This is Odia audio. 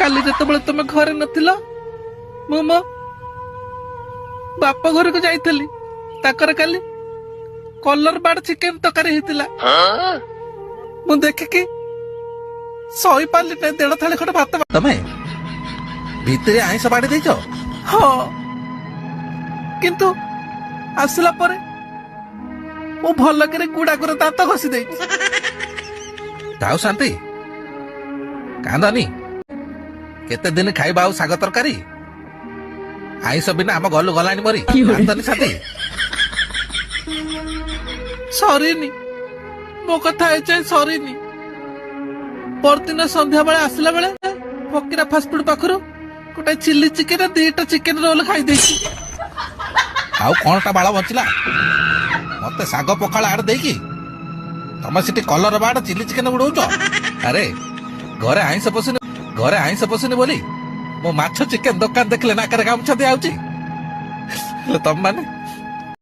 କାଲି ଯେତେବେଳେ ତମେ ଘରେ ନଥିଲ ମୁଁ ମୋ ବାପ ଘରକୁ ଯାଇଥିଲି। ତାଙ୍କର କାଲି କଲର ବାର୍ଡ ଚିକେନ ତରକାରୀ ହେଇଥିଲା। ମୁଁ ଦେଖିକି ସହି ପାରିଲି ନାହିଁ। 1.5 ଥାଳି ଖଣ୍ଡେ ଭାତ। ତମେ ଭିତରେ ଆଇଁଷ ବାଡି ଦେଇଛ? ହଁ, କିନ୍ତୁ ଆସିଲା ପରେ ମୁଁ ଭଲ କରି ଗୁଡାକରେ ଦାନ୍ତ ଘଷି ଦେଇଛି। ଥାଉ ଶାନ୍ତି, କାନ୍ଦନି। କେତେ ଦିନ ଖାଇବା ଆଉ ଶାଗ ତରକାରୀ? ଆଇଁଷ ବିନା ଆମ ଗଲୁ ଗଲାଣି ମରି। କାନ୍ଦନି ଶାନ୍ତି। ସରିନି, ମୋ କଥା ଏଯାଏଁ ସରିନି। ପରଦିନ ସନ୍ଧ୍ୟାବେଳେ ଆସିଲା ବେଳେ ଫକିରା ଫାଷ୍ଟଫୁଡ ପାଖରୁ ଗୋଟେ ଚିଲି ଚିକେନ 2ଟା ଚିକେନ ରୋଲ ଖାଇଦେଇଛି। ଆଉ କଣଟା ବାଳ ବଞ୍ଚିଲା? ମତେ ଶାଗ ପଖାଳ ଆଡ ଦେଇକି ତମେ ସେଠି କଲର ବାଡ ଚିଲି ଚିକେନ ଉଡଉଛ। ଆରେ ଘରେ ଆଇଁଷ ପଶୁନି ବୋଲି ମୁଁ ମାଛ ଚିକେନ ଦୋକାନ ଦେଖିଲେ ନାକରେ ଗାମୁଛା ଦିଆଉଛି। ହେଲେ ତମ ମାନେ